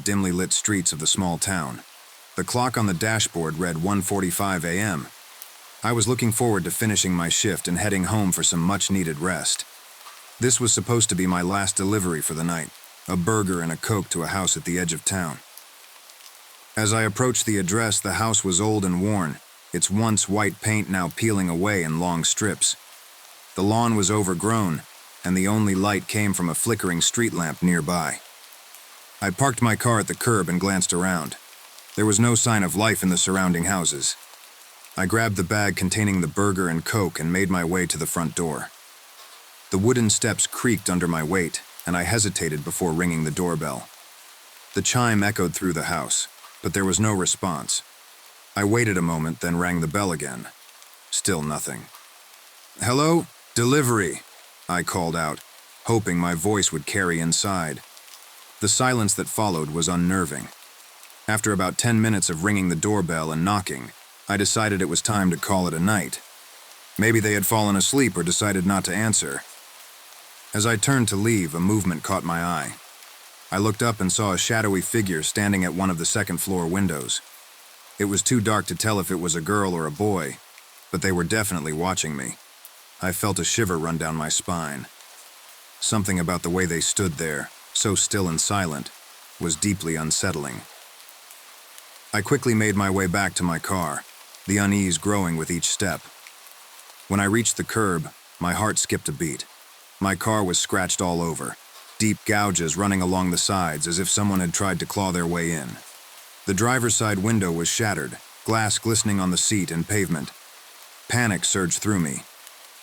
dimly lit streets of the small town. The clock on the dashboard read 1:45 a.m. I was looking forward to finishing my shift and heading home for some much-needed rest. This was supposed to be my last delivery for the night, a burger and a Coke to a house at the edge of town. As I approached the address, the house was old and worn, its once white paint now peeling away in long strips. The lawn was overgrown, and the only light came from a flickering street lamp nearby. I parked my car at the curb and glanced around. There was no sign of life in the surrounding houses. I grabbed the bag containing the burger and Coke and made my way to the front door. The wooden steps creaked under my weight, and I hesitated before ringing the doorbell. The chime echoed through the house, but there was no response. I waited a moment, then rang the bell again. Still nothing. "Hello? Delivery," I called out, hoping my voice would carry inside. The silence that followed was unnerving. After about 10 minutes of ringing the doorbell and knocking, I decided it was time to call it a night. Maybe they had fallen asleep or decided not to answer. As I turned to leave, a movement caught my eye. I looked up and saw a shadowy figure standing at one of the second-floor windows. It was too dark to tell if it was a girl or a boy, but they were definitely watching me. I felt a shiver run down my spine. Something about the way they stood there, so still and silent, was deeply unsettling. I quickly made my way back to my car, the unease growing with each step. When I reached the curb, my heart skipped a beat. My car was scratched all over, deep gouges running along the sides as if someone had tried to claw their way in. The driver's side window was shattered, glass glistening on the seat and pavement. Panic surged through me.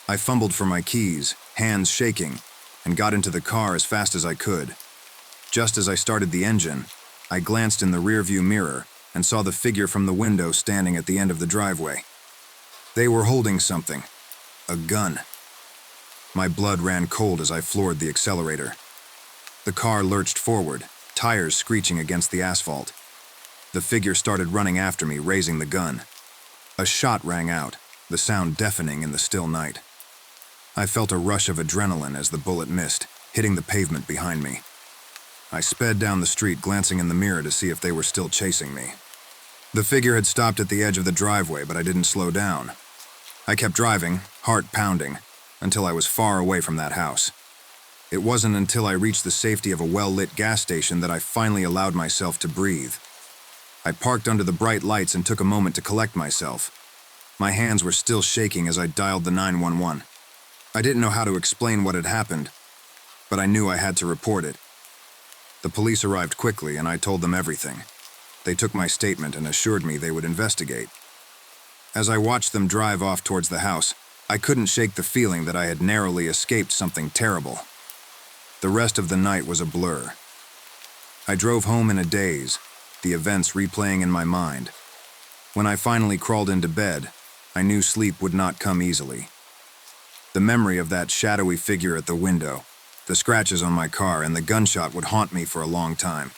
I fumbled for my keys, hands shaking, and got into the car as fast as I could. Just as I started the engine, I glanced in the rearview mirror and saw the figure from the window standing at the end of the driveway. They were holding something. A gun. My blood ran cold as I floored the accelerator. The car lurched forward, tires screeching against the asphalt. The figure started running after me, raising the gun. A shot rang out, the sound deafening in the still night. I felt a rush of adrenaline as the bullet missed, hitting the pavement behind me. I sped down the street, glancing in the mirror to see if they were still chasing me. The figure had stopped at the edge of the driveway, but I didn't slow down. I kept driving, heart pounding, until I was far away from that house. It wasn't until I reached the safety of a well-lit gas station that I finally allowed myself to breathe. I parked under the bright lights and took a moment to collect myself. My hands were still shaking as I dialed the 911. I didn't know how to explain what had happened, but I knew I had to report it. The police arrived quickly, and I told them everything. They took my statement and assured me they would investigate. As I watched them drive off towards the house, I couldn't shake the feeling that I had narrowly escaped something terrible. The rest of the night was a blur. I drove home in a daze, the events replaying in my mind. When I finally crawled into bed, I knew sleep would not come easily. The memory of that shadowy figure at the window, the scratches on my car, and the gunshot would haunt me for a long time.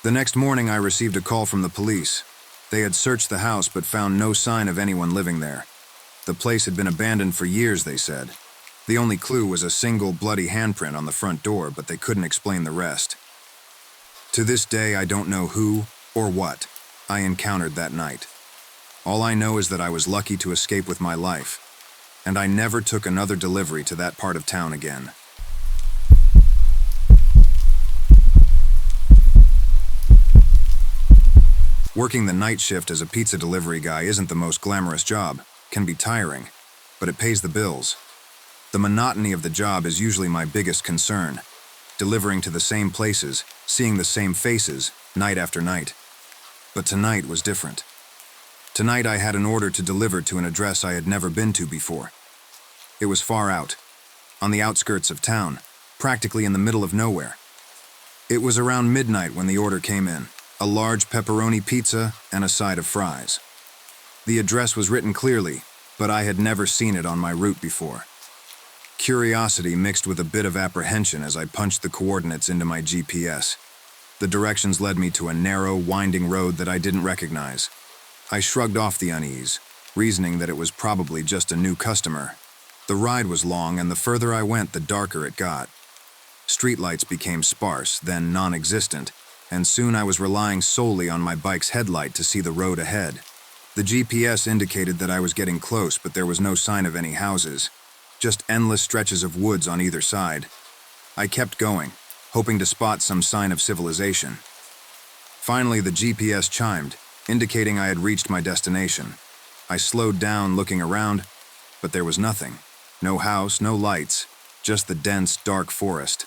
The next morning, I received a call from the police. They had searched the house but found no sign of anyone living there. The place had been abandoned for years, they said. The only clue was a single bloody handprint on the front door, but they couldn't explain the rest. To this day, I don't know who or what I encountered that night. All I know is that I was lucky to escape with my life, and I never took another delivery to that part of town again. Working the night shift as a pizza delivery guy isn't the most glamorous job, can be tiring, but it pays the bills. The monotony of the job is usually my biggest concern, delivering to the same places, seeing the same faces, night after night. But tonight was different. Tonight I had an order to deliver to an address I had never been to before. It was far out, on the outskirts of town, practically in the middle of nowhere. It was around midnight when the order came in, a large pepperoni pizza and a side of fries. The address was written clearly, but I had never seen it on my route before. Curiosity mixed with a bit of apprehension as I punched the coordinates into my GPS. The directions led me to a narrow, winding road that I didn't recognize. I shrugged off the unease, reasoning that it was probably just a new customer. The ride was long, and the further I went, the darker it got. Streetlights became sparse, then non-existent, and soon I was relying solely on my bike's headlight to see the road ahead. The GPS indicated that I was getting close, but there was no sign of any houses, just endless stretches of woods on either side. I kept going, hoping to spot some sign of civilization. Finally, the GPS chimed, indicating I had reached my destination. I slowed down, looking around, but there was nothing. No house, no lights, just the dense, dark forest.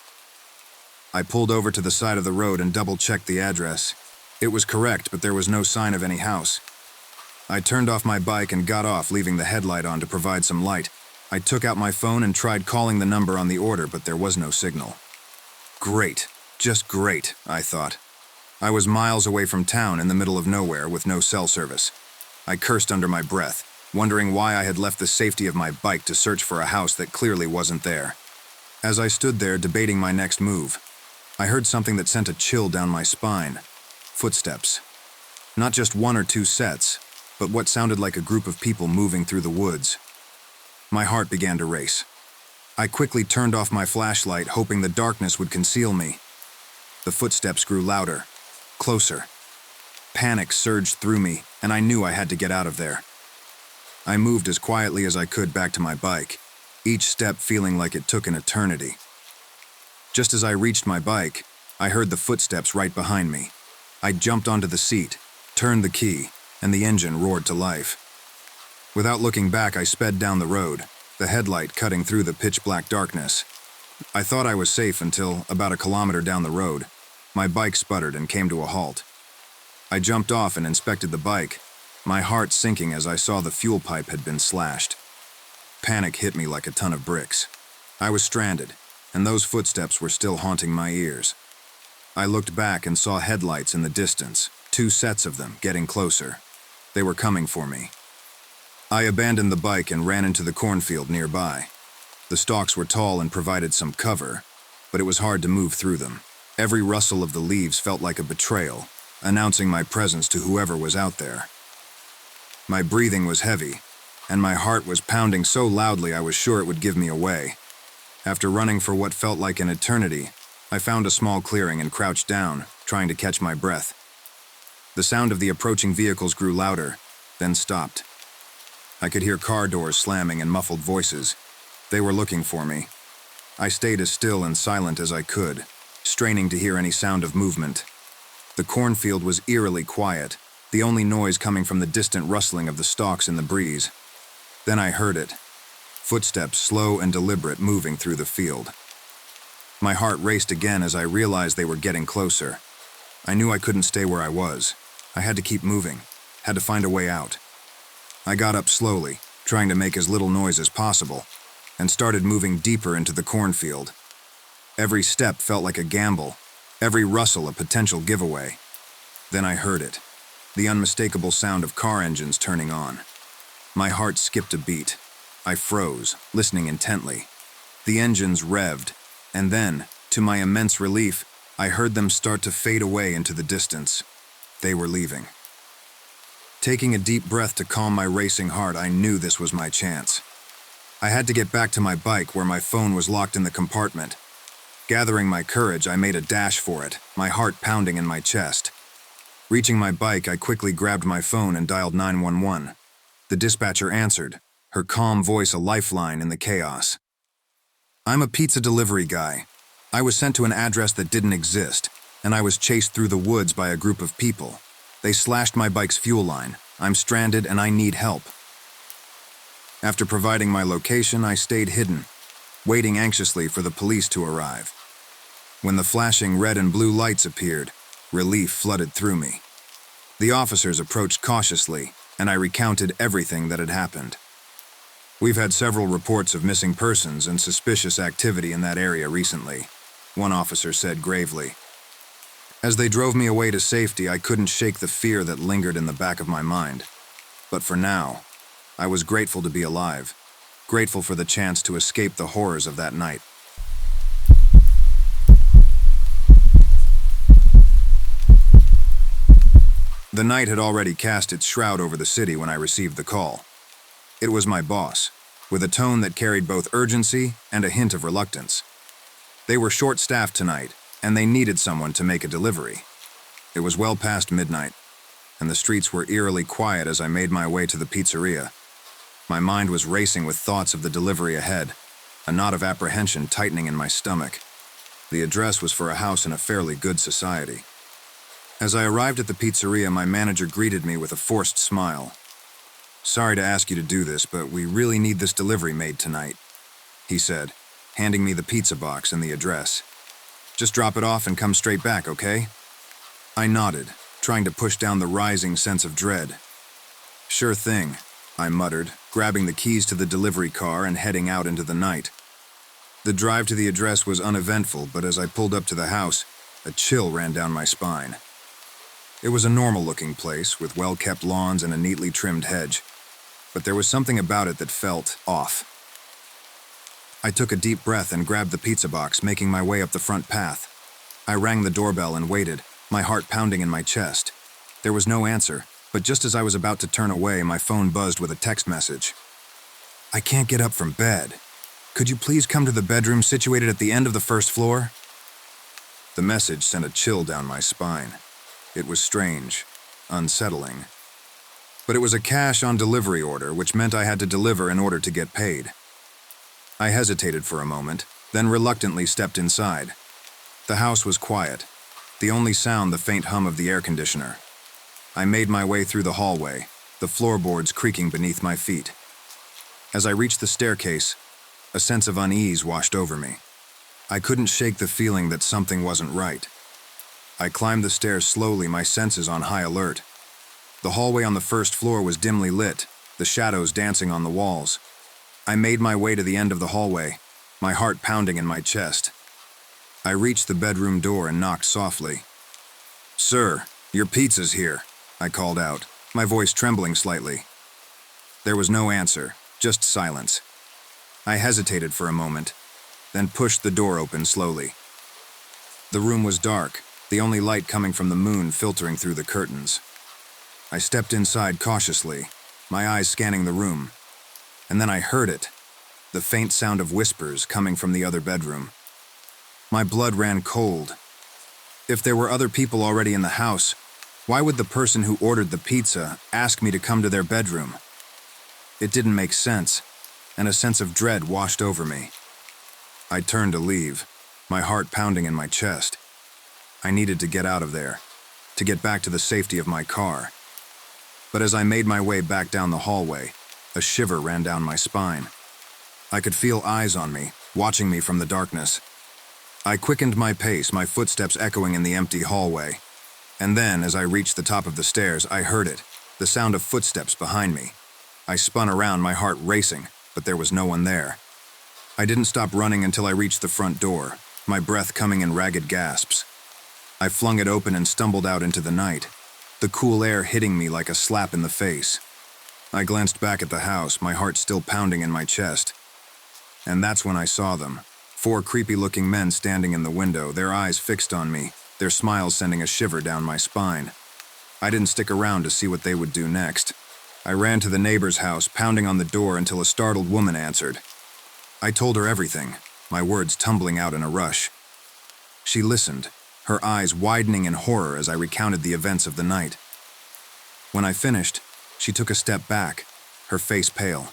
I pulled over to the side of the road and double-checked the address. It was correct, but there was no sign of any house. I turned off my bike and got off, leaving the headlight on to provide some light. I took out my phone and tried calling the number on the order, but there was no signal. Great, just great, I thought. I was miles away from town in the middle of nowhere with no cell service. I cursed under my breath, wondering why I had left the safety of my bike to search for a house that clearly wasn't there. As I stood there debating my next move, I heard something that sent a chill down my spine. Footsteps. Not just one or two sets, but what sounded like a group of people moving through the woods. My heart began to race. I quickly turned off my flashlight, hoping the darkness would conceal me. The footsteps grew louder, closer. Panic surged through me, and I knew I had to get out of there. I moved as quietly as I could back to my bike, each step feeling like it took an eternity. Just as I reached my bike, I heard the footsteps right behind me. I jumped onto the seat, turned the key, and the engine roared to life. Without looking back, I sped down the road, the headlight cutting through the pitch-black darkness. I thought I was safe until, about a kilometer down the road, my bike sputtered and came to a halt. I jumped off and inspected the bike, my heart sinking as I saw the fuel pipe had been slashed. Panic hit me like a ton of bricks. I was stranded, and those footsteps were still haunting my ears. I looked back and saw headlights in the distance, 2 sets of them, getting closer. They were coming for me. I abandoned the bike and ran into the cornfield nearby. The stalks were tall and provided some cover, but it was hard to move through them. Every rustle of the leaves felt like a betrayal, announcing my presence to whoever was out there. My breathing was heavy, and my heart was pounding so loudly I was sure it would give me away. After running for what felt like an eternity, I found a small clearing and crouched down, trying to catch my breath. The sound of the approaching vehicles grew louder, then stopped. I could hear car doors slamming and muffled voices. They were looking for me. I stayed as still and silent as I could, straining to hear any sound of movement. The cornfield was eerily quiet, the only noise coming from the distant rustling of the stalks in the breeze. Then I heard it. Footsteps slow and deliberate moving through the field. My heart raced again as I realized they were getting closer. I knew I couldn't stay where I was. I had to keep moving, had to find a way out. I got up slowly, trying to make as little noise as possible, and started moving deeper into the cornfield. Every step felt like a gamble, every rustle a potential giveaway. Then I heard it, the unmistakable sound of car engines turning on. My heart skipped a beat. I froze, listening intently. The engines revved, and then, to my immense relief, I heard them start to fade away into the distance. They were leaving. Taking a deep breath to calm my racing heart, I knew this was my chance. I had to get back to my bike where my phone was locked in the compartment. Gathering my courage, I made a dash for it, my heart pounding in my chest. Reaching my bike, I quickly grabbed my phone and dialed 911. The dispatcher answered, her calm voice a lifeline in the chaos. "I'm a pizza delivery guy. I was sent to an address that didn't exist, and I was chased through the woods by a group of people. They slashed my bike's fuel line. I'm stranded and I need help." After providing my location, I stayed hidden, waiting anxiously for the police to arrive. When the flashing red and blue lights appeared, relief flooded through me. The officers approached cautiously, and I recounted everything that had happened. "We've had several reports of missing persons and suspicious activity in that area recently," one officer said gravely. As they drove me away to safety, I couldn't shake the fear that lingered in the back of my mind. But for now, I was grateful to be alive, grateful for the chance to escape the horrors of that night. The night had already cast its shroud over the city when I received the call. It was my boss, with a tone that carried both urgency and a hint of reluctance. They were short-staffed tonight, and they needed someone to make a delivery. It was well past midnight, and the streets were eerily quiet as I made my way to the pizzeria. My mind was racing with thoughts of the delivery ahead, a knot of apprehension tightening in my stomach. The address was for a house in a fairly good society. As I arrived at the pizzeria, my manager greeted me with a forced smile. "Sorry to ask you to do this, but we really need this delivery made tonight," he said, handing me the pizza box and the address. "Just drop it off and come straight back, okay?" I nodded, trying to push down the rising sense of dread. "Sure thing," I muttered, grabbing the keys to the delivery car and heading out into the night. The drive to the address was uneventful, but as I pulled up to the house, a chill ran down my spine. It was a normal-looking place, with well-kept lawns and a neatly trimmed hedge, but there was something about it that felt off. I took a deep breath and grabbed the pizza box, making my way up the front path. I rang the doorbell and waited, my heart pounding in my chest. There was no answer, but just as I was about to turn away, my phone buzzed with a text message. "I can't get up from bed. Could you please come to the bedroom situated at the end of the first floor?" The message sent a chill down my spine. It was strange, unsettling. But it was a cash-on-delivery order, which meant I had to deliver in order to get paid. I hesitated for a moment, then reluctantly stepped inside. The house was quiet, the only sound the faint hum of the air conditioner. I made my way through the hallway, the floorboards creaking beneath my feet. As I reached the staircase, a sense of unease washed over me. I couldn't shake the feeling that something wasn't right. I climbed the stairs slowly, my senses on high alert. The hallway on the first floor was dimly lit, the shadows dancing on the walls. I made my way to the end of the hallway, my heart pounding in my chest. I reached the bedroom door and knocked softly. "Sir, your pizza's here," I called out, my voice trembling slightly. There was no answer, just silence. I hesitated for a moment, then pushed the door open slowly. The room was dark, the only light coming from the moon filtering through the curtains. I stepped inside cautiously, my eyes scanning the room. And then I heard it, the faint sound of whispers coming from the other bedroom. My blood ran cold. If there were other people already in the house, why would the person who ordered the pizza ask me to come to their bedroom? It didn't make sense, and a sense of dread washed over me. I turned to leave, my heart pounding in my chest. I needed to get out of there, to get back to the safety of my car. But as I made my way back down the hallway, a shiver ran down my spine. I could feel eyes on me, watching me from the darkness. I quickened my pace, my footsteps echoing in the empty hallway. And then, as I reached the top of the stairs, I heard it, the sound of footsteps behind me. I spun around, my heart racing, but there was no one there. I didn't stop running until I reached the front door, my breath coming in ragged gasps. I flung it open and stumbled out into the night, the cool air hitting me like a slap in the face. I glanced back at the house, my heart still pounding in my chest. And that's when I saw them, 4 creepy-looking men standing in the window, their eyes fixed on me, their smiles sending a shiver down my spine. I didn't stick around to see what they would do next. I ran to the neighbor's house, pounding on the door until a startled woman answered. I told her everything, my words tumbling out in a rush. She listened, her eyes widening in horror as I recounted the events of the night. When I finished, she took a step back, her face pale.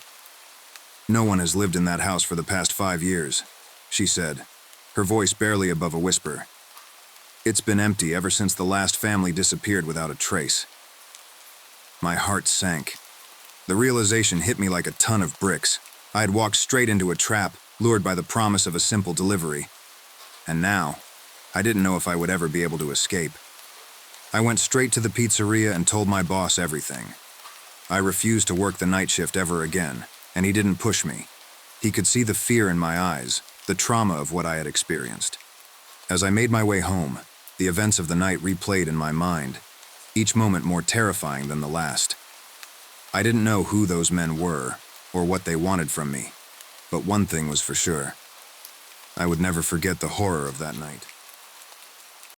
"No one has lived in that house for the past 5 years," she said, her voice barely above a whisper. "It's been empty ever since the last family disappeared without a trace." My heart sank. The realization hit me like a ton of bricks. I had walked straight into a trap, lured by the promise of a simple delivery. And now, I didn't know if I would ever be able to escape. I went straight to the pizzeria and told my boss everything. I refused to work the night shift ever again, and he didn't push me. He could see the fear in my eyes, the trauma of what I had experienced. As I made my way home, the events of the night replayed in my mind, each moment more terrifying than the last. I didn't know who those men were, or what they wanted from me, but one thing was for sure. I would never forget the horror of that night.